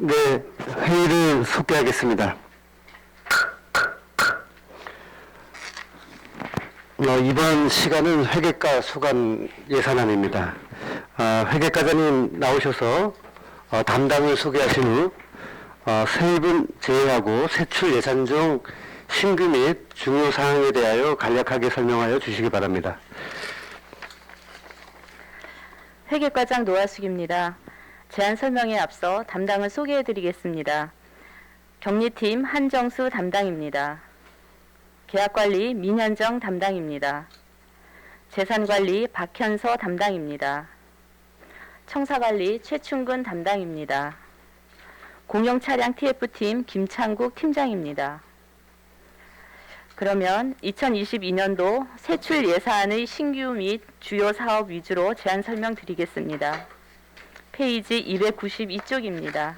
네, 회의를 속개하겠습니다. 이번 시간은 회계과 소관 예산안입니다. 회계과장님 나오셔서 담당을 소개하신 후 세입은 제외하고 세출 예산 중 신규 및 중요 사항에 대하여 간략하게 설명하여 주시기 바랍니다. 회계과장 노하숙입니다. 제안 설명에 앞서 담당을 소개해 드리겠습니다. 격리팀 한정수 담당입니다. 계약관리 민현정 담당입니다. 재산관리 박현서 담당입니다. 청사관리 최충근 담당입니다. 공용차량 TF팀 김창국 팀장입니다. 그러면 2022년도 세출 예산의 신규 및 주요 사업 위주로 제안 설명드리겠습니다. 페이지 292쪽입니다.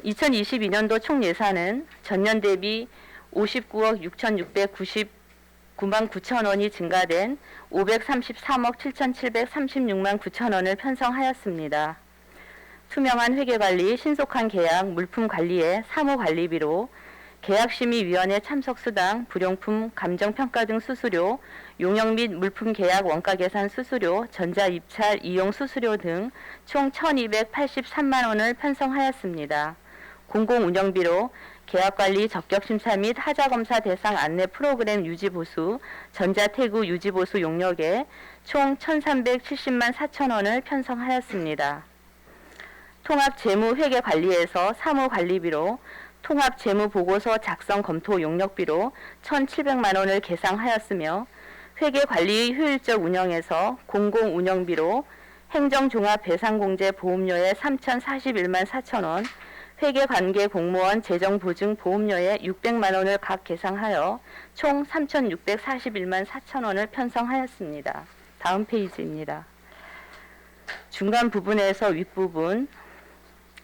2022년도 총 예산은 전년 대비 59억 6,699만 9천 원이 증가된 533억 7,736만 9천 원을 편성하였습니다. 투명한 회계관리, 신속한 계약, 물품관리의 사무관리비로 계약심의위원회 참석수당, 불용품, 감정평가 등 수수료, 용역 및 물품 계약 원가계산 수수료, 전자입찰, 이용 수수료 등 총 1,283만 원을 편성하였습니다. 공공운영비로 계약관리 적격심사 및 하자검사 대상 안내 프로그램 유지보수, 전자태구 유지보수 용역에 총 1,370만 4천 원을 편성하였습니다. 통합재무회계관리에서 사무관리비로 통합재무보고서 작성 검토 용역비로 1,700만 원을 계상하였으며 회계관리의 효율적 운영에서 공공운영비로 행정종합배상공제 보험료에 3,041만 4천 원, 회계관계 공무원 재정보증 보험료에 600만 원을 각 계상하여 총 3,641만 4천 원을 편성하였습니다. 다음 페이지입니다. 중간 부분에서 윗부분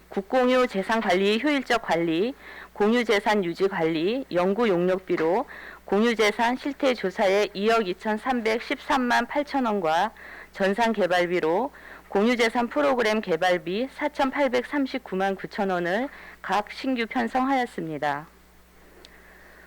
국공유 재산관리의 효율적 관리, 공유재산 유지관리, 연구용역비로 공유재산 실태조사에 2억 2,313만 8천 원과 전산개발비로 공유재산 프로그램 개발비 4,839만 9천 원을 각 신규 편성하였습니다.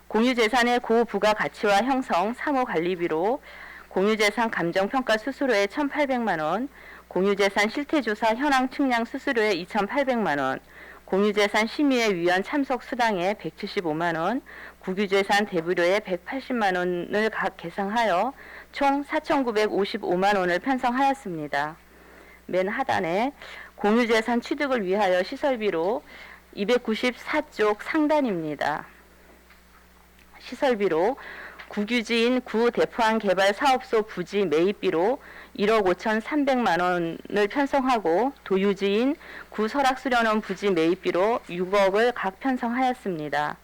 공유재산의 고부가가치화 형성 사무관리비로 공유재산 감정평가 수수료에 1,800만 원, 공유재산 실태조사 현황 측량 수수료에 2,800만 원, 공유재산 심의회 위원 참석 수당에 175만 원, 국유재산 대부료에 180만 원을 각 계상하여 총 4,955만 원을 편성하였습니다. 맨 하단에 공유재산 취득을 위하여 시설비로 294쪽 상단입니다. 시설비로 국유지인 구대포항 개발사업소 부지 매입비로 1억 5,300만 원을 편성하고 도유지인 구설악수련원 부지 매입비로 6억을 각 편성하였습니다.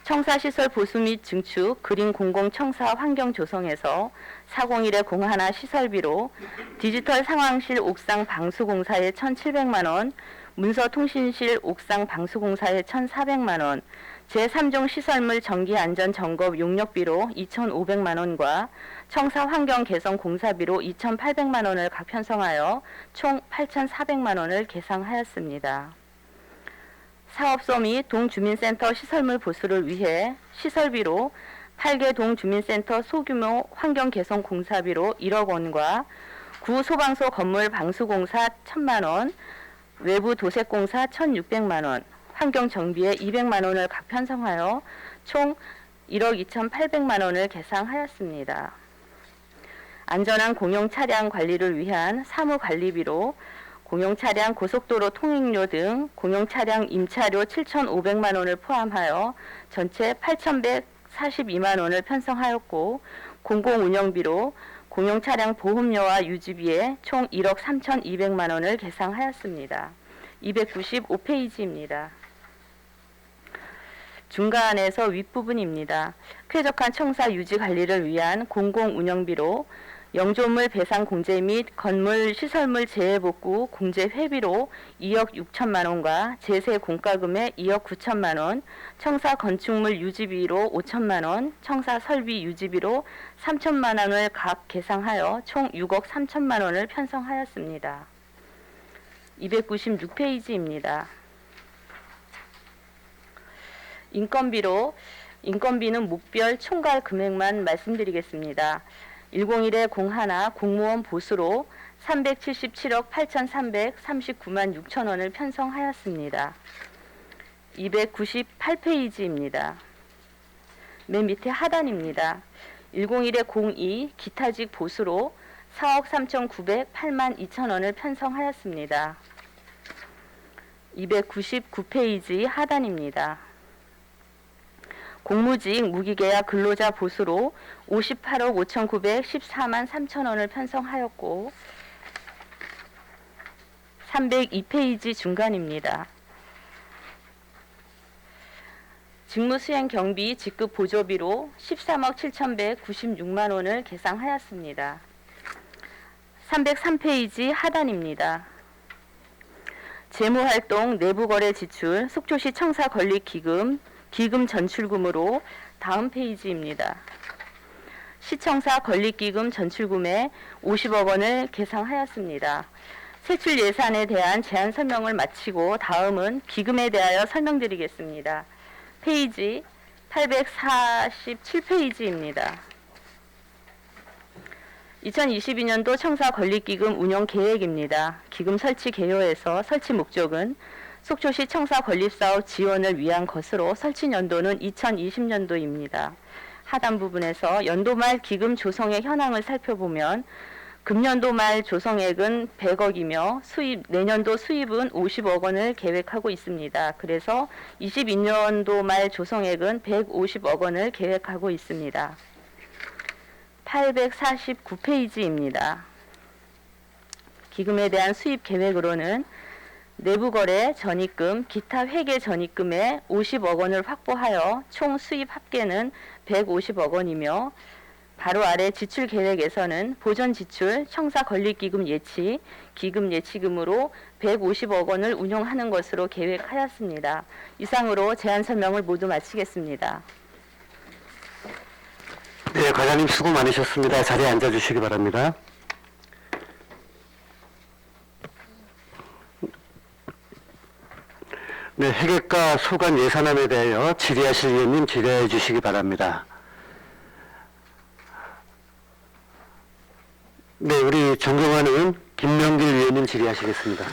청사시설 보수 및 증축, 그린 공공청사 환경 조성에서 401의 공하나 시설비로 디지털 상황실 옥상 방수공사에 1,700만 원, 문서통신실 옥상 방수공사에 1,400만 원, 제3종 시설물 정기안전점검 용역비로 2,500만 원과 청사 환경 개선 공사비로 2,800만 원을 각 편성하여 총 8,400만 원을 계상하였습니다. 사업소 및 동주민센터 시설물 보수를 위해 시설비로 8개 동주민센터 소규모 환경 개선 공사비로 1억 원과 구소방소 건물 방수공사 1,000만 원, 외부 도색공사 1,600만 원, 환경정비에 200만 원을 각 편성하여 총 1억 2,800만 원을 계상하였습니다. 안전한 공용차량 관리를 위한 사무관리비로 공용차량 고속도로 통행료 등 공용차량 임차료 7,500만 원을 포함하여 전체 8,142만 원을 편성하였고 공공운영비로 공용차량 보험료와 유지비에 총 1억 3,200만 원을 계상하였습니다. 295페이지입니다. 중간에서 윗부분입니다. 쾌적한 청사 유지 관리를 위한 공공운영비로 영조물 배상 공제 및 건물 시설물 재해복구 공제 회비로 2억 6천만 원과 제세 공과금의 2억 9천만 원, 청사 건축물 유지비로 5천만 원, 청사 설비 유지비로 3천만 원을 각 계상하여 총 6억 3천만 원을 편성하였습니다. 296페이지입니다. 인건비는 목별 총괄 금액만 말씀드리겠습니다. 101의 01 공무원 보수로 377억 8,339만 6천 원을 편성하였습니다. 298페이지입니다. 맨 밑에 하단입니다. 101의 02 기타직 보수로 4억 3,908만 2천 원을 편성하였습니다. 299페이지 하단입니다. 공무직 무기계약 근로자 보수로 58억 5,914만 3천 원을 편성하였고 302페이지 중간입니다. 직무수행 경비 직급 보조비로 13억 7,196만 원을 계상하였습니다. 303페이지 하단입니다. 재무활동 내부거래 지출 속초시 청사 건립기금 기금 전출금으로 다음 페이지입니다. 시청사 건립기금 전출금에 50억 원을 계상하였습니다. 세출 예산에 대한 제안 설명을 마치고 다음은 기금에 대하여 설명드리겠습니다. 페이지 847페이지입니다. 2022년도 청사 건립기금 운영 계획입니다. 기금 설치 개요에서 설치 목적은 속초시 청사 건립사업 지원을 위한 것으로 설치 연도는 2020년도입니다. 하단 부분에서 연도 말 기금 조성액 현황을 살펴보면 금년도 말 조성액은 100억이며 내년도 수입은 50억 원을 계획하고 있습니다. 그래서 22년도 말 조성액은 150억 원을 계획하고 있습니다. 849페이지입니다. 기금에 대한 수입 계획으로는 내부거래 전입금, 기타 회계 전입금에 50억 원을 확보하여 총 수입 합계는 150억 원이며 바로 아래 지출 계획에서는 보전 지출, 청사 건립기금 예치, 기금 예치금으로 150억 원을 운용하는 것으로 계획하였습니다. 이상으로 제안 설명을 모두 마치겠습니다. 네, 과장님 수고 많으셨습니다. 자리에 앉아주시기 바랍니다. 네, 회계과 소관 예산안에 대하여 질의하실 위원님 질의해 주시기 바랍니다. 네, 우리 존경하는 김명길 위원님 질의하시겠습니다.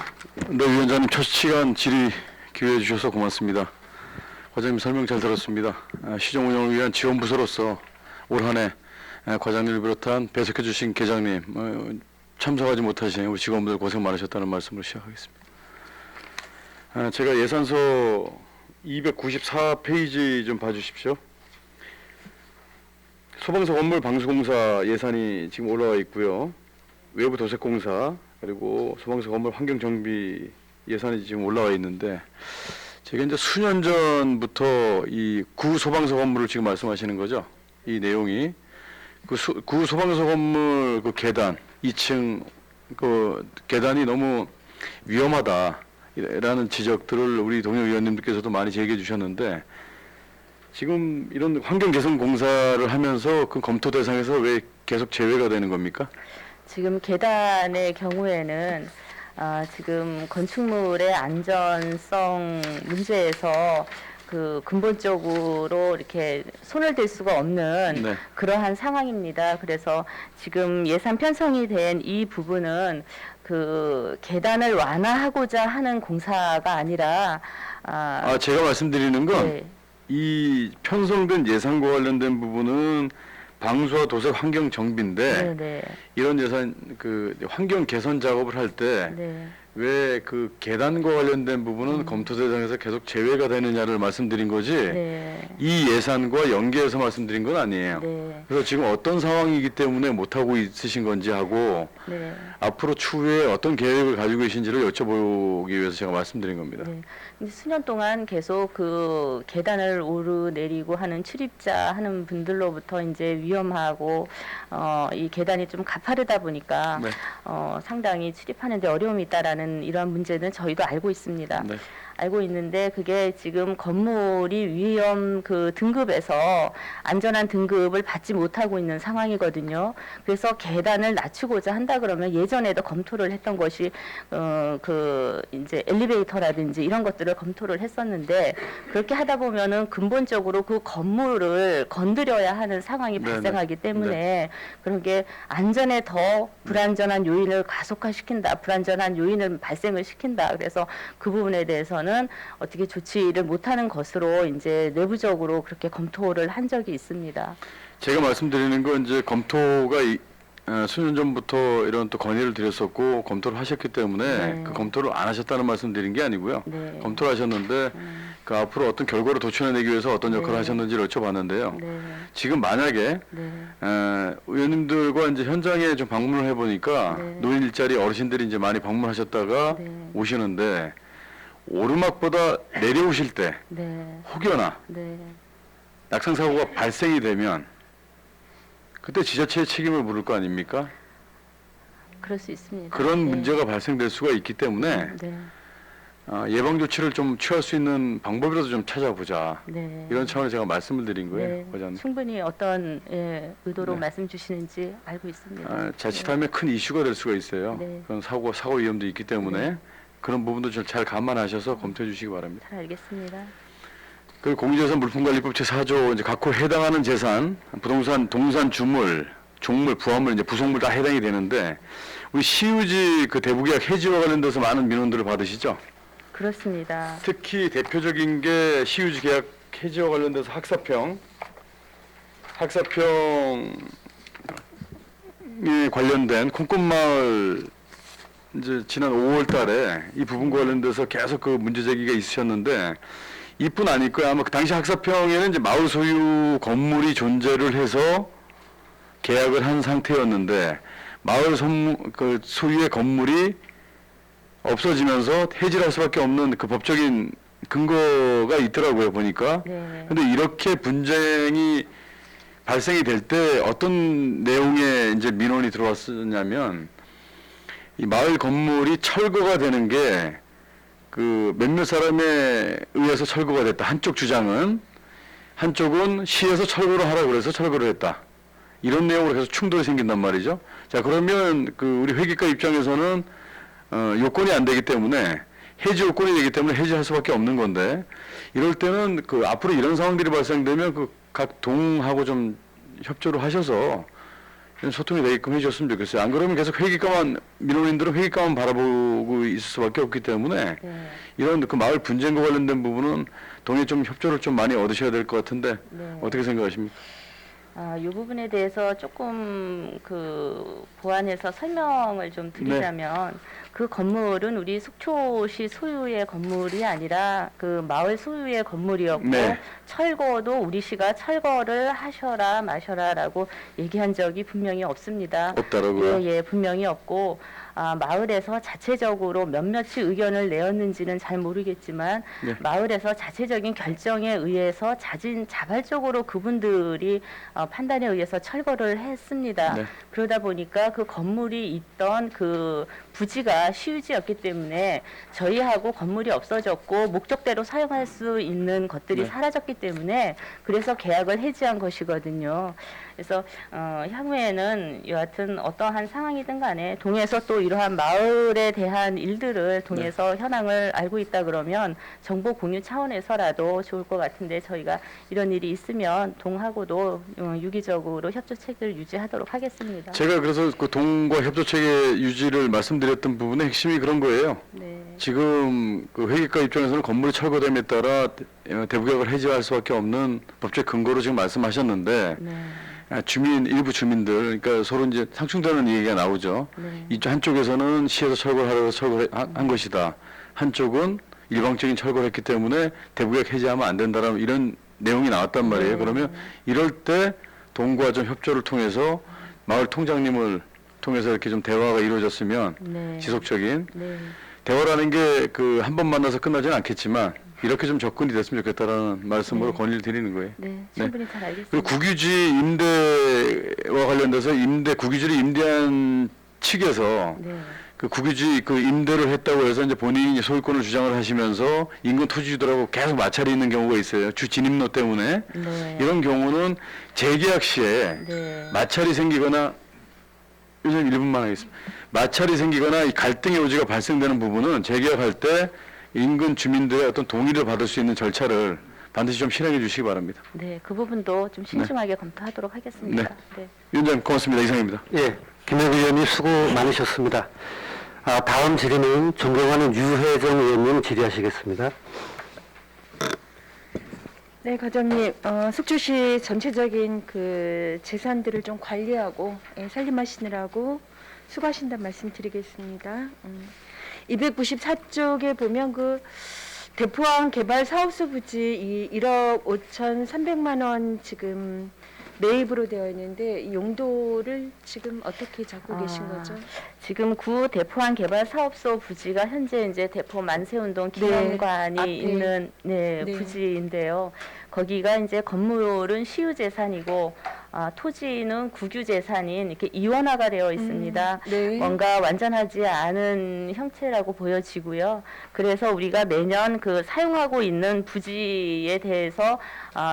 네, 위원장님 첫 시간 질의 기회해 주셔서 고맙습니다. 과장님 설명 잘 들었습니다. 시정 운영을 위한 지원 부서로서 올 한 해 과장님을 비롯한 배석해 주신 계장님, 참석하지 못하신 우리 직원분들 고생 많으셨다는 말씀으로 시작하겠습니다. 제가 예산서 294페이지 좀 봐주십시오. 소방서 건물 방수공사 예산이 지금 올라와 있고요. 외부 도색공사 그리고 소방서 건물 환경정비 예산이 지금 올라와 있는데 제가 이제 수년 전부터 이 구소방서 건물을 지금 말씀하시는 거죠. 이 내용이 구소방서 건물 그 계단 2층 그 계단이 너무 위험하다라는 지적들을 우리 동료 위원님들께서도 많이 제기해 주셨는데 지금 이런 환경 개선 공사를 하면서 그 검토 대상에서 왜 계속 제외가 되는 겁니까? 지금 계단의 경우에는 지금 건축물의 안전성 문제에서 그 근본적으로 이렇게 손을 댈 수가 없는 네. 그러한 상황입니다. 그래서 지금 예산 편성이 된 이 부분은 그 계단을 완화하고자 하는 공사가 아니라 제가 말씀드리는 건 네. 이 편성된 예산과 관련된 부분은 방수와 도색 환경 정비인데 네. 이런 예산 그 환경 개선 작업을 할 때 네. 왜 그 계단과 관련된 부분은 검토 대상에서 계속 제외가 되느냐를 말씀드린 거지 네. 이 예산과 연계해서 말씀드린 건 아니에요. 네. 그래서 지금 어떤 상황이기 때문에 못하고 있으신 건지 하고 네. 앞으로 추후에 어떤 계획을 가지고 계신지를 여쭤보기 위해서 제가 말씀드린 겁니다. 네. 근데 수년 동안 계속 그 계단을 오르내리고 하는 출입자 하는 분들로부터 이제 위험하고 이 계단이 좀 가파르다 보니까 네. 상당히 출입하는데 어려움이 있다라는 이러한 문제는 저희도 알고 있습니다. 네. 알고 있는데 그게 지금 건물이 위험 그 등급에서 안전한 등급을 받지 못하고 있는 상황이거든요. 그래서 계단을 낮추고자 한다 그러면 예전에도 검토를 했던 것이 그 이제 엘리베이터라든지 이런 것들을 검토를 했었는데 그렇게 하다 보면은 근본적으로 그 건물을 건드려야 하는 상황이 네네. 발생하기 때문에 그런 게 안전에 더 불안전한 요인을 가속화시킨다, 불안전한 요인을 발생을 시킨다. 그래서 그 부분에 대해서는 어떻게 조치를 못하는 것으로 이제 내부적으로 그렇게 검토를 한 적이 있습니다. 제가 말씀드리는 건 이제 검토가 수년 전부터 이런 또 건의를 드렸었고 검토를 하셨기 때문에 네. 그 검토를 안 하셨다는 말씀드린 게 아니고요. 네. 검토를 하셨는데 그 앞으로 어떤 결과를 도출해내기 위해서 어떤 역할을 네. 하셨는지를 여쭤봤는데요. 네. 지금 만약에 네. 의원님들과 이제 현장에 좀 방문을 해보니까 네. 노인 일자리 어르신들이 이제 많이 방문하셨다가 네. 오시는데 오르막보다 내려오실 때 네. 혹여나 네. 낙상 사고가 발생이 되면 그때 지자체의 책임을 물을 거 아닙니까? 그럴 수 있습니다. 그런 네. 문제가 발생될 수가 있기 때문에 네. 예방 조치를 좀 취할 수 있는 방법이라도 좀 찾아보자. 네. 이런 차원에서 제가 말씀을 드린 거예요, 네. 과장님. 충분히 어떤 의도로 네. 말씀 주시는지 알고 있습니다. 자칫하면 큰 이슈가 될 수가 있어요. 네. 그런 사고 위험도 있기 때문에 네. 그런 부분도 좀 잘 감안하셔서 검토해 주시기 바랍니다. 잘 알겠습니다. 그 공유재산 물품관리법 제4조 이제 각호에 해당하는 재산, 부동산, 동산, 주물, 종물, 부합물, 이제 부속물 다 해당이 되는데 우리 시유지 그 대부계약 해지와 관련돼서 많은 민원들을 받으시죠? 그렇습니다. 특히 대표적인 게 시유지 계약 해지와 관련돼서 학사평에 관련된 콩꽃마을 이제 지난 5월 달에 이 부분과 관련돼서 계속 그 문제 제기가 있으셨는데 이뿐 아닐 거야. 아마 그 당시 학사평에는 이제 마을 소유 건물이 존재를 해서 계약을 한 상태였는데 마을 그 소유의 건물이 없어지면서 해지를 할 수밖에 없는 그 법적인 근거가 있더라고요, 보니까. 네. 근데 이렇게 분쟁이 발생이 될 때 어떤 내용의 이제 민원이 들어왔었냐면 이 마을 건물이 철거가 되는 게 그 몇몇 사람에 의해서 철거가 됐다. 한쪽 주장은 한쪽은 시에서 철거를 하라고 그래서 철거를 했다. 이런 내용으로 계속 충돌이 생긴단 말이죠. 자, 그러면 그 우리 회계과 입장에서는 요건이 안 되기 때문에 해지 요건이 되기 때문에 해지할 수밖에 없는 건데 이럴 때는 그 앞으로 이런 상황들이 발생되면 그 각 동하고 좀 협조를 하셔서 이런 소통이 되게끔 해주셨으면 좋겠어요. 안 그러면 계속 회계과만 민원인들은 회계과만 바라보고 있을 수밖에 없기 때문에 네. 이런 그 마을 분쟁과 관련된 부분은 동에 좀 협조를 좀 많이 얻으셔야 될 것 같은데 네. 어떻게 생각하십니까? 이 부분에 대해서 조금 그 보완해서 설명을 좀 드리자면 그 건물은 우리 속초시 소유의 건물이 아니라 그 마을 소유의 건물이었고 네. 철거도 우리 시가 철거를 하셔라 마셔라라고 얘기한 적이 분명히 없습니다. 없다라고요? 예, 분명히 없고 마을에서 자체적으로 몇몇이 의견을 내었는지는 잘 모르겠지만 네. 마을에서 자체적인 결정에 의해서 자발적으로 그분들이 판단에 의해서 철거를 했습니다. 네. 그러다 보니까 그 건물이 있던 그 부지가 시유지였기 때문에 저희하고 건물이 없어졌고 목적대로 사용할 수 있는 것들이 네. 사라졌기 때문에 그래서 계약을 해지한 것이거든요. 그래서 향후에는 여하튼 어떠한 상황이든 간에 동에서 또 이러한 마을에 대한 일들을 통해서 현황을 알고 있다 그러면 정보 공유 차원에서라도 좋을 것 같은데 저희가 이런 일이 있으면 동하고도 유기적으로 협조책을 유지하도록 하겠습니다. 제가 그래서 그 동과 협조체계 유지를 말씀드렸던 부분의 핵심이 그런 거예요. 네. 지금 그 회계과 입장에서는 건물이 철거됨에 따라 대부계약을 해지할 수밖에 없는 법적 근거로 지금 말씀하셨는데 네. 주민 일부 주민들 그러니까 서로 이제 상충되는 얘기가 나오죠. 네. 이쪽 한쪽에서는 시에서 철거하려고 철거한 것이다. 한쪽은 일방적인 철거를 했기 때문에 대부역 해제하면 안 된다라는 이런 내용이 나왔단 말이에요. 네. 그러면 이럴 때 동과 좀 협조를 통해서 마을 통장님을 통해서 이렇게 좀 대화가 이루어졌으면 네. 지속적인 네. 대화라는 게 그 한 번 만나서 끝나지는 않겠지만 이렇게 좀 접근이 됐으면 좋겠다라는 말씀으로 네. 건의를 드리는 거예요. 네, 충분히 잘 알겠습니다. 그리고 국유지 임대와 관련돼서 국유지를 임대한 측에서 네. 그 국유지 그 임대를 했다고 해서 이제 본인이 소유권을 주장을 하시면서 인근 토지주들하고 계속 마찰이 있는 경우가 있어요. 주 진입로 때문에. 네. 이런 경우는 재계약 시에 네. 마찰이 생기거나 요즘 1분만 하겠습니다. 마찰이 생기거나 이 갈등의 요지가 발생되는 부분은 재계약할 때 인근 주민들의 어떤 동의를 받을 수 있는 절차를 반드시 좀 실행해 주시기 바랍니다. 네, 그 부분도 좀 신중하게 검토하도록 하겠습니다. 네. 위원장님 고맙습니다. 이상입니다. 예, 김영규 의원님 수고 많으셨습니다. 다음 질의는 존경하는 유혜정 의원님 질의하시겠습니다. 네, 과장님, 숙주시 전체적인 그 재산들을 좀 관리하고 살림하시느라고 수고하신다는 말씀드리겠습니다. 294쪽에 보면 그 대포항 개발 사업소 부지 1억 5,300만 원 지금 매입으로 되어 있는데 이 용도를 지금 어떻게 잡고 계신 거죠? 지금 구 대포항 개발 사업소 부지가 현재 이제 대포 만세운동 네, 기념관이 앞에. 있는 네, 네. 부지인데요. 거기가 이제 건물은 시유재산이고 토지는 국유재산인 이렇게 이원화가 되어 있습니다. 네. 뭔가 완전하지 않은 형태라고 보여지고요. 그래서 우리가 매년 그 사용하고 있는 부지에 대해서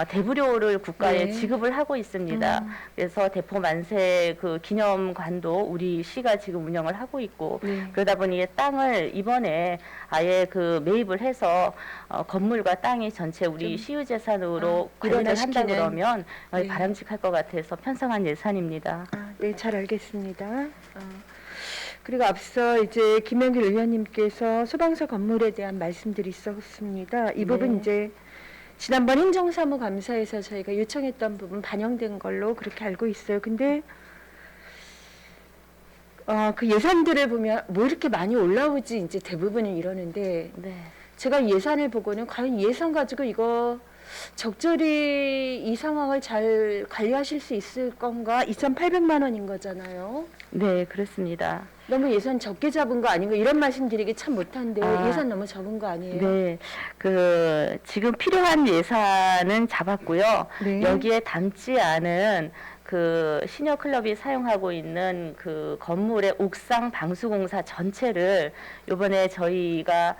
대부료를 국가에 네. 지급을 하고 있습니다. 그래서 대포 만세 그 기념관도 우리 시가 지금 운영을 하고 있고 네. 그러다 보니 땅을 이번에 아예 그 매입을 해서 건물과 땅이 전체 우리 시유재산으로 관리를 한다 일원화시키는. 그러면 네. 바람직할 것 같아서 편성한 예산입니다. 네, 잘 알겠습니다. 그리고 앞서 이제 김영길 의원님께서 소방서 건물에 대한 말씀들이 있었습니다. 이 부분 네. 이제 지난번 행정사무감사에서 저희가 요청했던 부분 반영된 걸로 그렇게 알고 있어요. 근데 그 예산들을 보면 뭐 이렇게 많이 올라오지 이제 대부분은 이러는데 네. 제가 예산을 보고는 과연 예산 가지고 이거 적절히 이 상황을 잘 관리하실 수 있을 건가? 2,800만 원인 거잖아요. 네, 그렇습니다. 너무 예산 적게 잡은 거 아닌가? 이런 말씀 드리기 참 못한데 예산 너무 적은 거 아니에요? 네, 지금 필요한 예산은 잡았고요. 네. 여기에 담지 않은 그 시니어 클럽이 사용하고 있는 그 건물의 옥상 방수공사 전체를 이번에 저희가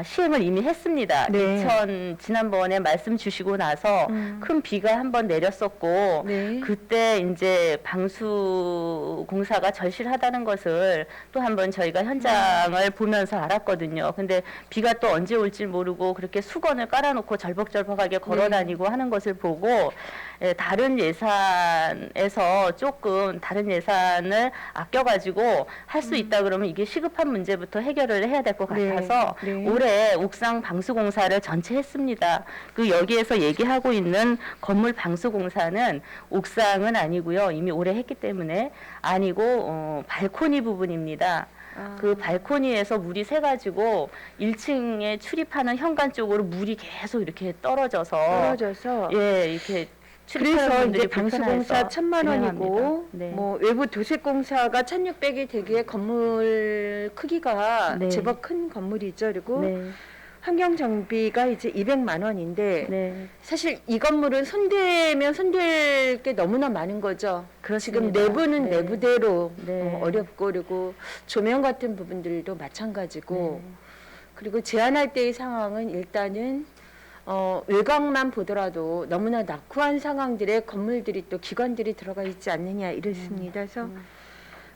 시행을 이미 했습니다. 네. 지난번에 말씀 주시고 나서 큰 비가 한번 내렸었고 네. 그때 이제 방수공사가 절실하다는 것을 또 한번 저희가 현장을 보면서 알았거든요. 근데 비가 또 언제 올지 모르고 그렇게 수건을 깔아놓고 절벅절벅하게 걸어다니고 하는 것을 보고 다른 예산에서 조금 다른 예산을 아껴가지고 할 수 있다 그러면 이게 시급한 문제부터 해결을 해야 될 것 네, 같아서 네. 올해 옥상 방수공사를 전체 했습니다. 그 여기에서 얘기하고 있는 건물 방수공사는 옥상은 아니고요. 이미 올해 했기 때문에 아니고 발코니 부분입니다. 그 발코니에서 물이 새가지고 1층에 출입하는 현관 쪽으로 물이 계속 이렇게 떨어져서 예 이렇게 그래서 이제 방수공사 1,000만 원이고 네. 뭐 외부 도색공사가 1,600이 되기에 건물 크기가 네. 제법 큰 건물이죠. 그리고 네, 환경 정비가 이제 200만 원인데 네, 사실 이 건물은 손대면 손댈 게 너무나 많은 거죠. 지금 그렇습니다. 내부는 네. 내부대로 네. 어렵고 그리고 조명 같은 부분들도 마찬가지고 그리고 제한할 때의 상황은 일단은 외곽만 보더라도 너무나 낙후한 상황들의 건물들이 또 기관들이 들어가 있지 않느냐 이렇습니다. 그래서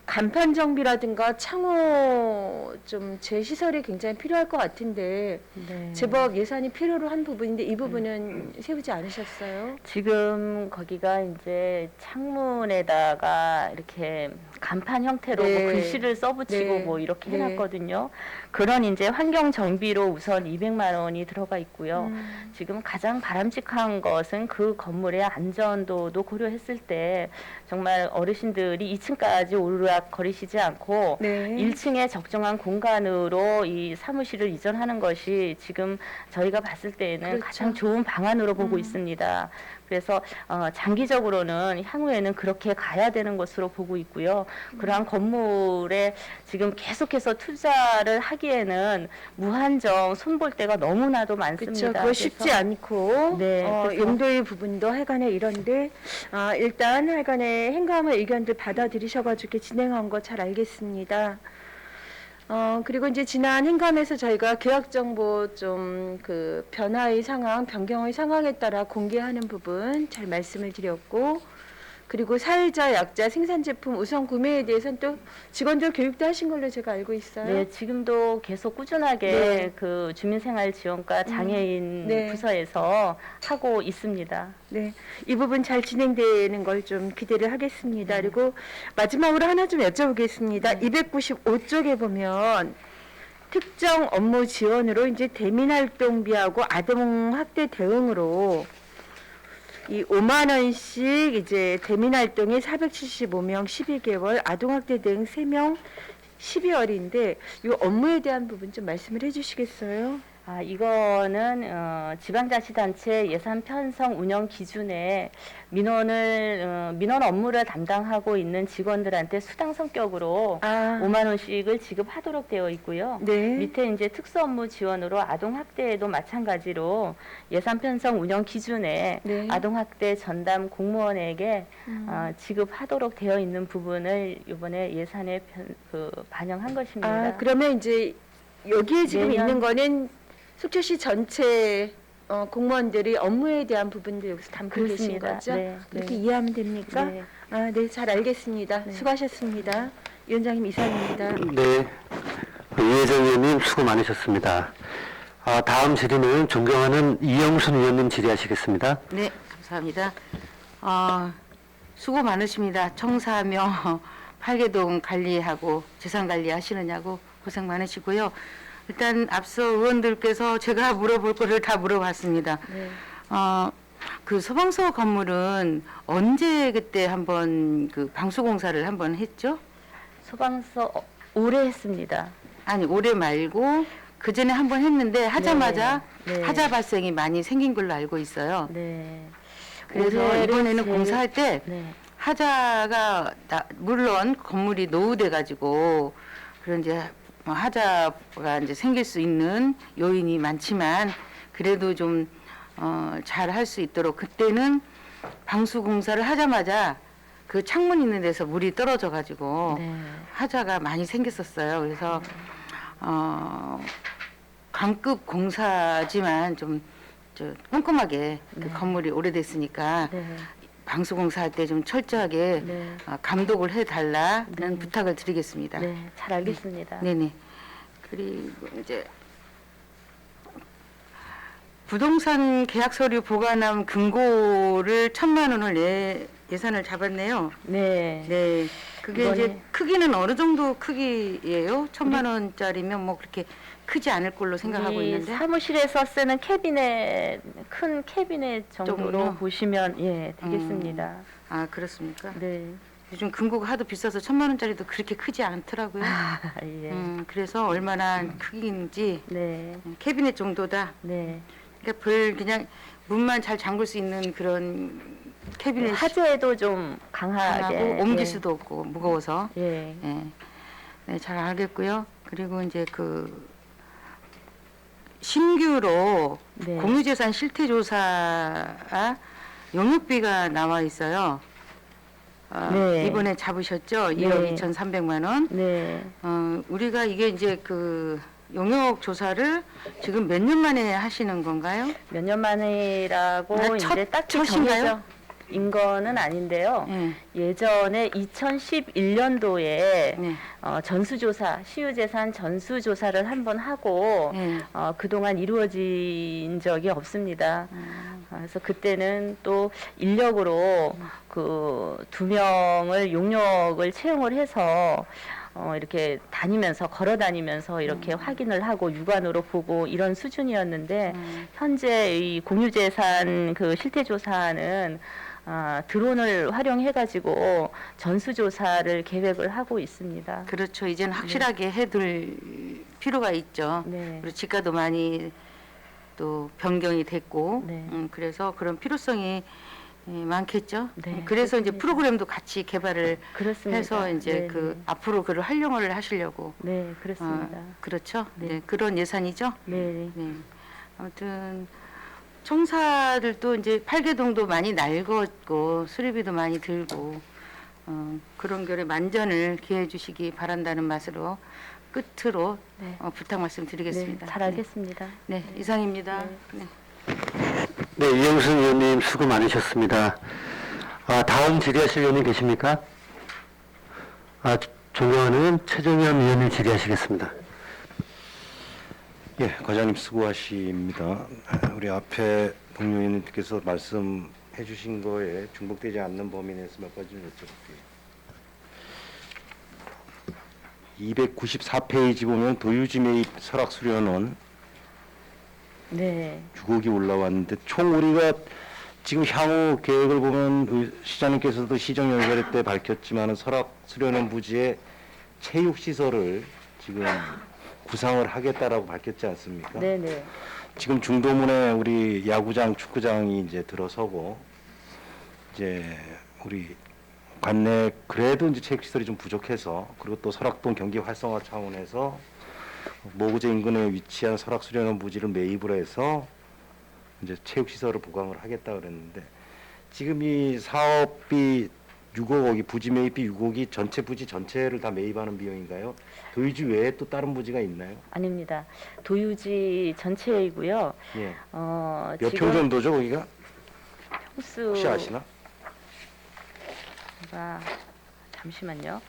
간판 정비라든가 창호 좀 재시설이 굉장히 필요할 것 같은데 네. 제법 예산이 필요로 한 부분인데 이 부분은 세우지 않으셨어요? 지금 거기가 이제 창문에다가 이렇게 간판 형태로 네. 뭐 글씨를 써붙이고 네. 뭐 이렇게 네. 해놨거든요. 그런 이제 환경 정비로 우선 200만 원이 들어가 있고요. 지금 가장 바람직한 것은 그 건물의 안전도도 고려했을 때 정말 어르신들이 2층까지 오르락거리시지 않고 네. 1층에 적정한 공간으로 이 사무실을 이전하는 것이 지금 저희가 봤을 때에는 그렇죠. 가장 좋은 방안으로 보고 있습니다. 그래서 장기적으로는 향후에는 그렇게 가야 되는 것으로 보고 있고요. 그러한 건물에 지금 계속해서 투자를 하기에는 무한정 손볼 데가 너무나도 많습니다. 그렇죠. 그거 그래서 쉽지 않고 네, 그래서- 용도의 부분도 하여간에 이런데 일단 하여간에 행감의 의견들 받아들이셔가지고 진행한 거 잘 알겠습니다. 그리고 이제 지난 행감에서 저희가 계약 정보 좀 그 변화의 상황, 변경의 상황에 따라 공개하는 부분 잘 말씀을 드렸고, 그리고 사회자, 약자, 생산 제품 우선 구매에 대해서는 또 직원들 교육도 하신 걸로 제가 알고 있어요. 네, 지금도 계속 꾸준하게 네. 그 주민생활지원과 장애인 네. 부서에서 하고 있습니다. 네, 이 부분 잘 진행되는 걸 좀 기대를 하겠습니다. 그리고 마지막으로 하나 좀 여쭤보겠습니다. 295쪽에 보면 특정 업무 지원으로 이제 대민활동비하고 아동학대 대응으로 이 5만 원씩 이제 대민활동에 475명 12개월, 아동학대 대응 3명 12월인데 이 업무에 대한 부분 좀 말씀을 해주시겠어요? 이거는 지방자치단체 예산 편성 운영 기준에 민원 업무를 담당하고 있는 직원들한테 수당 성격으로 5만 원씩을 지급하도록 되어 있고요. 네. 밑에 이제 특수 업무 지원으로 아동학대에도 마찬가지로 예산 편성 운영 기준에 네. 아동학대 전담 공무원에게 지급하도록 되어 있는 부분을 이번에 예산에 반영한 것입니다. 그러면 이제 여기에 지금 내년- 있는 거는 속초시 전체 공무원들이 업무에 대한 부분도 여기서 담고 계신 그렇습니다. 거죠? 네, 그렇게 네. 이해하면 됩니까? 네. 네, 잘 알겠습니다. 네. 수고하셨습니다. 위원장님 이상입니다. 네, 이혜정 의원님 수고 많으셨습니다. 다음 질의는 존경하는 이영순 의원님 질의하시겠습니다. 네, 감사합니다. 수고 많으십니다. 청사며 팔계동 관리하고 재산 관리 하시느냐고 고생 많으시고요. 일단 앞서 의원들께서 제가 물어볼 거를 다 물어봤습니다. 네. 그 소방서 건물은 언제 그때 한번 그 방수공사를 한번 했죠? 소방서 오래 했습니다. 아니 올해 말고 그 전에 한번 했는데 하자마자 네. 하자 발생이 많이 생긴 걸로 알고 있어요. 네. 그래서 올해를 이번에는 제일- 공사할 때 네. 하자가 물론 건물이 노후돼가지고 그런 이제 하자가 이제 생길 수 있는 요인이 많지만 그래도 좀 잘 할 수 있도록 그때는 방수 공사를 하자마자 그 창문 있는 데서 물이 떨어져가지고 네. 하자가 많이 생겼었어요. 그래서 강급 공사지만 좀 꼼꼼하게 그 건물이 오래됐으니까 네. 방수공사할 때 좀 철저하게 네. 감독을 해달라는 네. 부탁을 드리겠습니다. 네, 잘 알겠습니다. 네네. 그리고 이제 부동산 계약 서류 보관함 금고를 1,000만 원을 예산을 잡았네요. 네. 네. 그게 이제 이번에- 크기는 어느 정도 크기예요? 1,000만 원짜리면 뭐 그렇게 크지 않을 걸로 생각하고 우리 있는데. 사무실에서 쓰는 캐비넷, 큰 캐비넷 정도로 정도요? 보시면 되겠습니다. 아 그렇습니까? 네. 요즘 금고가 하도 비싸서 1,000만 원짜리도 그렇게 크지 않더라고요. 예. 그래서 얼마나 크기인지 네. 캐비넷 정도다. 네. 그러니까 그냥 문만 잘 잠글 수 있는 그런 캐비넷 화재에도 좀 강하게 하고 옮길 수도 없고 무거워서. 예. 예. 네, 잘 알겠고요. 그리고 이제 그 신규로 네. 공유재산 실태조사 용역비가 나와 있어요. 네. 이번에 잡으셨죠? 네. 2억 2,300만 원. 네. 우리가 이게 이제 그 용역 조사를 지금 몇 년 만에 하시는 건가요? 몇 년 만이라고 아, 이제 딱히 첫인가요? 정해져 거는 아닌데요. 예. 예전에 2011년도에 네. 전수조사, 시유재산 전수조사를 한번 하고 예. 그동안 이루어진 적이 없습니다. 그래서 그때는 또 인력으로 그 2명을 용역을 채용을 해서 이렇게 다니면서 걸어 다니면서 이렇게 확인을 하고 육안으로 보고 이런 수준이었는데 현재 이 공유재산 그 실태조사는 드론을 활용해가지고 전수조사를 계획을 하고 있습니다. 그렇죠. 이제는 확실하게 해둘 필요가 있죠. 네. 그리고 지가도 많이 또 변경이 됐고, 네. 그래서 그런 필요성이 많겠죠. 네, 그래서 이제 그렇습니다. 프로그램도 같이 개발을 그렇습니다. 해서 이제 네, 그 네. 앞으로 그를 활용을 하시려고. 네, 그렇습니다. 그렇죠. 네. 네, 그런 예산이죠. 네. 네. 아무튼 청사들도 이제 팔계동도 많이 낡았고 수리비도 많이 들고 그런 결에 만전을 기해 주시기 바란다는 맛으로 끝으로 네. 부탁 말씀드리겠습니다. 네, 잘하겠습니다. 네, 이상입니다. 네. 네. 네, 이영순 의원님 수고 많으셨습니다. 다음 질의하실 의원님 계십니까? 존경하는 최정현 의원님 질의하시겠습니다. 예, 과장님 수고하십니다. 우리 앞에 동료 의원님께서 말씀해 주신 거에 중복되지 않는 범위 내에서 몇 가지 좀 여쭤볼게요. 294페이지 보면 도유지 매입 설악 수료는 네. 6억이 올라왔는데 총 우리가 지금 향후 계획을 보면 그 시장님께서도 시정 연설회 때 밝혔지만 설악 수료는 부지에 체육 시설을 지금 구상을 하겠다라고 밝혔지 않습니까? 네네. 지금 중도문에 우리 야구장, 축구장이 이제 들어서고 이제 우리 관내 그래도 이제 체육시설이 좀 부족해서 그리고 또 설악동 경기 활성화 차원에서 모구제 인근에 위치한 설악수련원 부지를 매입을 해서 이제 체육시설을 보강을 하겠다 그랬는데 지금 이 사업비 6억이 부지 매입비 6억이 전체 부지 전체를 다 매입하는 비용인가요? 도유지 외에 또 다른 부지가 있나요? 아닙니다. 도유지 전체이고요. 예. 지금 몇 평 정도죠 거기가? 평수 혹시 아시나? 잠시만요.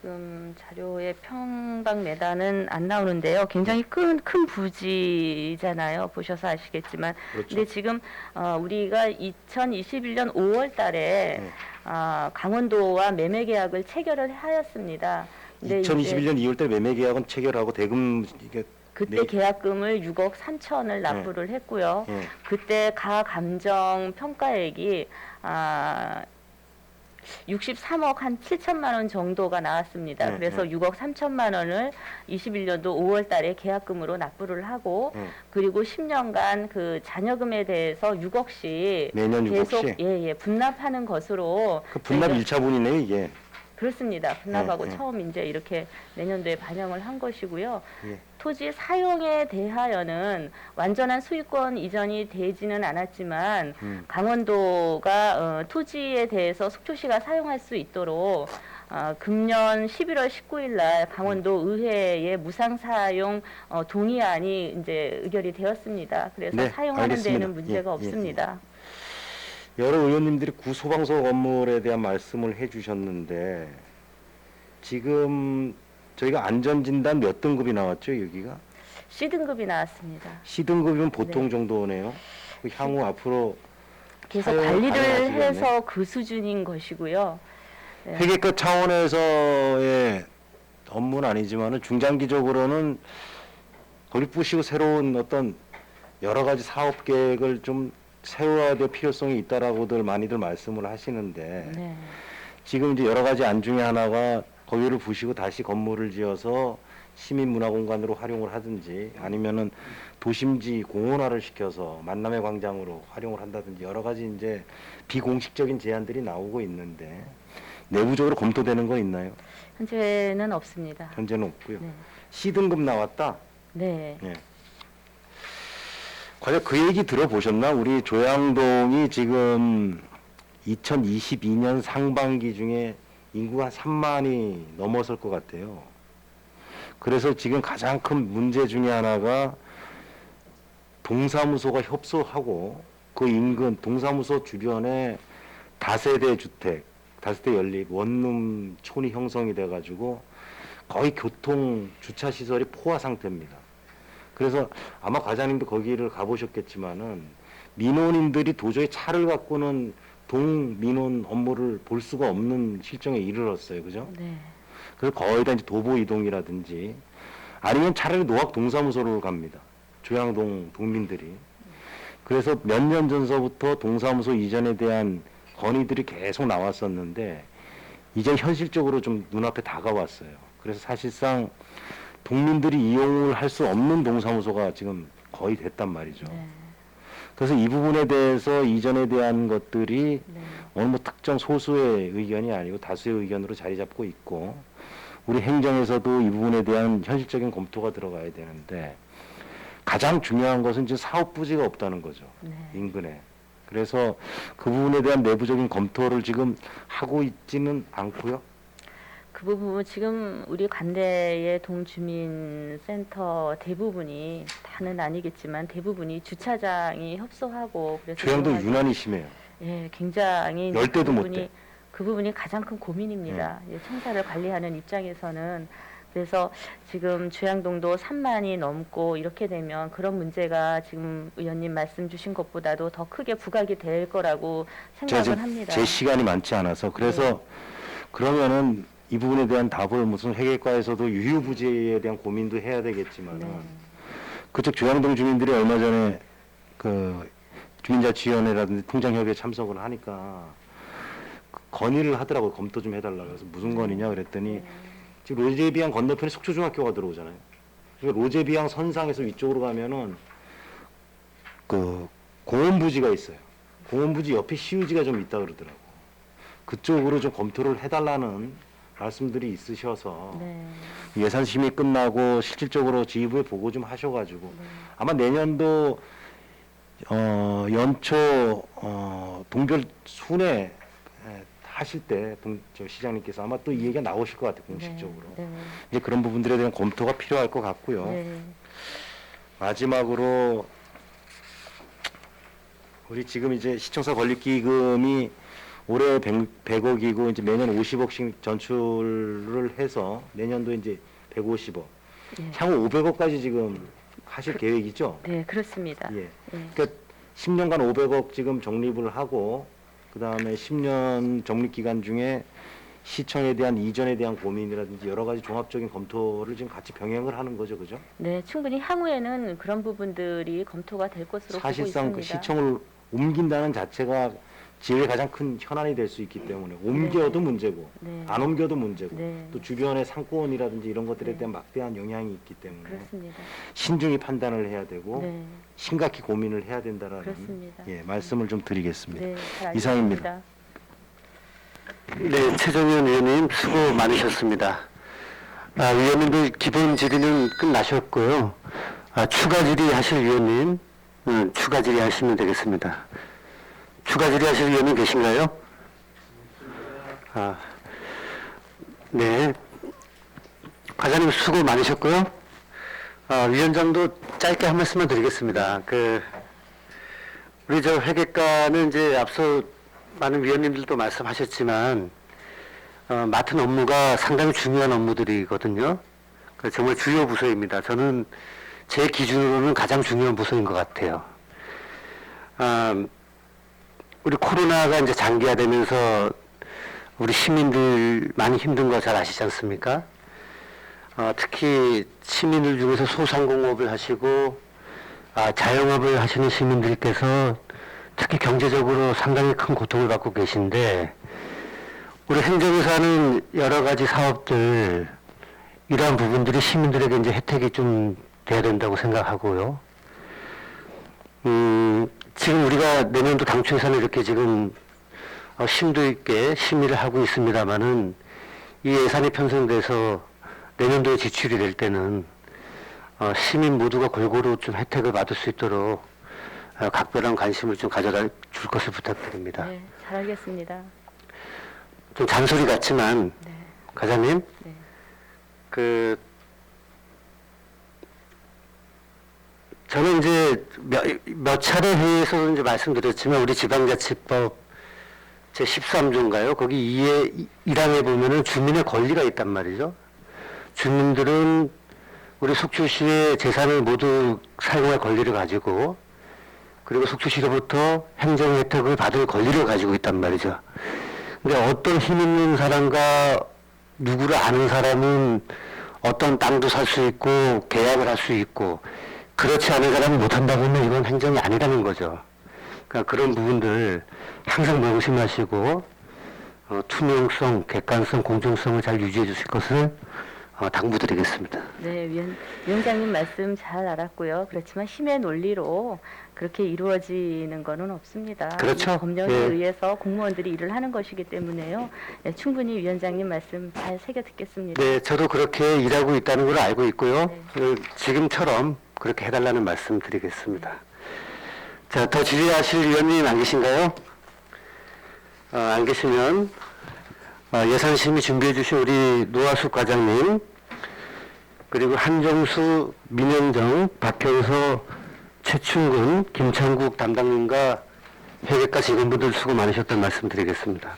지금 자료에 평방미터는 안 나오는데요. 굉장히 큰 부지잖아요. 보셔서 아시겠지만. 그렇죠. 근데 지금 우리가 2021년 5월 달에 네. 강원도와 매매 계약을 체결을 하였습니다. 근데 이제 2021년 2월달 매매 계약은 체결하고 대금 이게 그때 네. 계약금을 6억 3천을 납부를 했고요. 예. 그때 가감정 평가액이 63억 한 7천만 원 정도가 나왔습니다. 네, 그래서 네. 6억 3천만 원을 21년도 5월 달에 계약금으로 납부를 하고 네. 그리고 10년간 그 잔여금에 대해서 6억씩 매년 계속 6억씩? 분납하는 것으로 그 분납 저희가 1차분이네요 이게. 그렇습니다. 분납하고 네, 네. 처음 이제 이렇게 내년도에 반영을 한 것이고요. 예. 토지 사용에 대하여는 완전한 수익권 이전이 되지는 않았지만 강원도가 토지에 대해서 속초시가 사용할 수 있도록 금년 11월 19일 날 강원도 의회에 무상 사용 동의안이 이제 의결이 되었습니다. 그래서 네, 사용하는 알겠습니다. 데에는 문제가 예, 예, 없습니다. 여러 의원님들이 구소방서 건물에 대한 말씀을 해주셨는데 지금 저희가 안전진단 몇 등급이 나왔죠 여기가? C등급이 나왔습니다. C등급이면 보통 네. 정도네요. 그 향후 앞으로 계속 사용 관리를 가능하시겠네. 해서 그 수준인 것이고요. 네. 회계과 차원에서의 업무는 아니지만은 중장기적으로는 거기 부시고 새로운 어떤 여러 가지 사업 계획을 좀 세워야 될 필요성이 있다라고들 많이들 말씀을 하시는데 네. 지금 이제 여러 가지 안 중에 하나가 거기를 부시고 다시 건물을 지어서 시민문화공간으로 활용을 하든지 아니면은 도심지 공원화를 시켜서 만남의 광장으로 활용을 한다든지 여러 가지 이제 비공식적인 제안들이 나오고 있는데 내부적으로 검토되는 건 있나요? 현재는 없습니다. 현재는 없고요. 네. C등급 나왔다. 네. 예. 과연 그 얘기 들어보셨나? 우리 조양동이 지금 2022년 상반기 중에 인구가 한 3만이 넘어설 것 같아요. 그래서 지금 가장 큰 문제 중에 하나가 동사무소가 협소하고 그 인근 동사무소 주변에 다세대 주택, 다세대 연립, 원룸촌이 형성이 돼가지고 거의 교통 주차 시설이 포화 상태입니다. 그래서 아마 과장님도 거기를 가보셨겠지만은 민원인들이 도저히 차를 갖고는 동민원 업무를 볼 수가 없는 실정에 이르렀어요. 그죠? 네. 그래서 거의 다 이제 도보 이동이라든지 아니면 차라리 노악 동사무소로 갑니다. 조양동 동민들이. 그래서 몇 년 전서부터 동사무소 이전에 대한 건의들이 계속 나왔었는데 이제 현실적으로 좀 눈앞에 다가왔어요. 그래서 사실상 동민들이 이용을 할 수 없는 동사무소가 지금 거의 됐단 말이죠. 네. 그래서 이 부분에 대해서 이전에 대한 것들이 네. 어느 뭐 특정 소수의 의견이 아니고 다수의 의견으로 자리 잡고 있고 우리 행정에서도 이 부분에 대한 현실적인 검토가 들어가야 되는데 가장 중요한 것은 지금 사업 부지가 없다는 거죠. 네. 인근에. 그래서 그 부분에 대한 내부적인 검토를 지금 하고 있지는 않고요. 그 부분 지금 우리 관내의 동주민센터 대부분이 다는 아니겠지만 대부분이 주차장이 협소하고 그래서 조양도 이용하기- 유난히 심해요. 예, 굉장히 이제 열대도 못 돼. 그 부분이 가장 큰 고민입니다. 예, 청사를 관리하는 입장에서는 그래서 지금 주양동도 3만이 넘고 이렇게 되면 그런 문제가 지금 의원님 말씀 주신 것보다도 더 크게 부각이 될 거라고 제가 생각을 지금 합니다. 제 시간이 많지 않아서 그래서 그러면은 이 부분에 대한 답을 무슨 회계과에서도 유휴부지에 대한 고민도 해야 되겠지만은 네. 그쪽 조양동 주민들이 얼마 전에 그 주민자치위원회라든지 통장협의회 참석을 하니까 그 건의를 하더라고요. 검토 좀 해달라고. 그래서 무슨 건의냐 그랬더니 네. 지금 로제비앙 건너편에 속초중학교가 들어오잖아요. 그러니까 로제비앙 선상에서 위쪽으로 가면은 그 공원부지가 있어요. 공원부지 옆에 시유지가 좀 있다 그러더라고. 그쪽으로 좀 검토를 해달라는 말씀들이 있으셔서 네. 예산 심의 끝나고 실질적으로 지휘부에 보고 좀 하셔가지고 아마 내년도 연초 동결 순회 하실 때 저 시장님께서 아마 또 이 얘기가 나오실 것 같아요 공식적으로. 네. 이제 그런 부분들에 대한 검토가 필요할 것 같고요. 네. 마지막으로 우리 지금 이제 시청사 건립기금이 올해 100억이고 이제 매년 50억씩 전출을 해서 내년도 이제 150억, 예. 향후 500억까지 지금 하실 계획이죠? 네, 그렇습니다. 예. 예. 그러니까 10년간 500억 지금 적립을 하고 그 다음에 10년 적립 기간 중에 시청에 대한 이전에 대한 고민이라든지 여러 가지 종합적인 검토를 지금 같이 병행을 하는 거죠, 그죠? 네, 충분히 향후에는 그런 부분들이 검토가 될 것으로 사실상 보고 그 있습니다. 시청을 옮긴다는 자체가 지역의 가장 큰 현안이 될 수 있기 때문에 옮겨도 문제고 네. 안 옮겨도 문제고 네. 또 주변의 상권이라든지 이런 것들에 네. 대한 막대한 영향이 있기 때문에 그렇습니다. 신중히 판단을 해야 되고 네, 심각히 고민을 해야 된다라는 그렇습니다. 예, 말씀을 좀 드리겠습니다. 네, 잘 이상입니다. 알겠습니다. 네, 최정현 의원님 수고 많으셨습니다. 위원님들 기본 질의는 끝나셨고요. 추가 질의하실 위원님, 추가 질의하시면 되겠습니다. 추가 질의하실 위원님 계신가요? 네. 과장님 수고 많으셨고요. 위원장도 짧게 한 말씀만 드리겠습니다. 우리 저 회계과는 이제 앞서 많은 위원님들도 말씀하셨지만 맡은 업무가 상당히 중요한 업무들이거든요. 정말 주요 부서입니다. 저는 제 기준으로는 가장 중요한 부서인 것 같아요. 우리 코로나가 이제 장기화되면서 우리 시민들 많이 힘든 거 잘 아시지 않습니까? 특히 시민들 중에서 소상공업을 하시고 자영업을 하시는 시민들께서 특히 경제적으로 상당히 큰 고통을 받고 계신데 우리 행정에서 하는 여러 가지 사업들 이러한 부분들이 시민들에게 이제 혜택이 좀 돼야 된다고 생각하고요. 지금 우리가 내년도 당초 예산을 이렇게 지금 심도 있게 심의를 하고 있습니다만은 이 예산이 편성돼서 내년도에 지출이 될 때는 시민 모두가 골고루 좀 혜택을 받을 수 있도록 각별한 관심을 좀 가져다 줄 것을 부탁드립니다. 네, 잘 알겠습니다. 좀 잔소리 같지만 네. 과장님, 네. 저는 이제 몇 차례 회의에서도 이제 말씀드렸지만 우리 지방자치법 제 13조인가요? 거기 2에 1항에 보면은 주민의 권리가 있단 말이죠. 주민들은 우리 속초시의 재산을 모두 사용할 권리를 가지고 그리고 속초시로부터 행정 혜택을 받을 권리를 가지고 있단 말이죠. 근데 어떤 힘 있는 사람과 누구를 아는 사람은 어떤 땅도 살 수 있고 계약을 할 수 있고 그렇지 않은 사람은 못한다고 하면 이건 행정이 아니라는 거죠. 그러니까 그런 부분들 항상 명심하시고 투명성, 객관성, 공정성을 잘 유지해 주실 것을 당부드리겠습니다. 네, 위원장님 말씀 잘 알았고요. 그렇지만 힘의 논리로 그렇게 이루어지는 것은 없습니다. 그렇죠. 이 법령에 예. 의해서 공무원들이 일을 하는 것이기 때문에요. 네, 충분히 위원장님 말씀 잘 새겨 듣겠습니다. 네, 저도 그렇게 일하고 있다는 걸 알고 있고요. 네. 지금처럼 그렇게 해달라는 말씀 드리겠습니다. 자, 더 질의하실 위원님 안 계신가요? 안 계시면 예산심의 준비해 주신 우리 노하숙 과장님 그리고 한정수, 민현정, 박현서, 최충근, 김창국 담당님과 회계과 직원분들 수고 많으셨다는 말씀 드리겠습니다.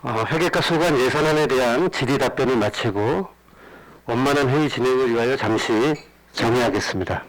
회계과 소관 예산안에 대한 질의 답변을 마치고 원만한 회의 진행을 위하여 잠시 정회하겠습니다.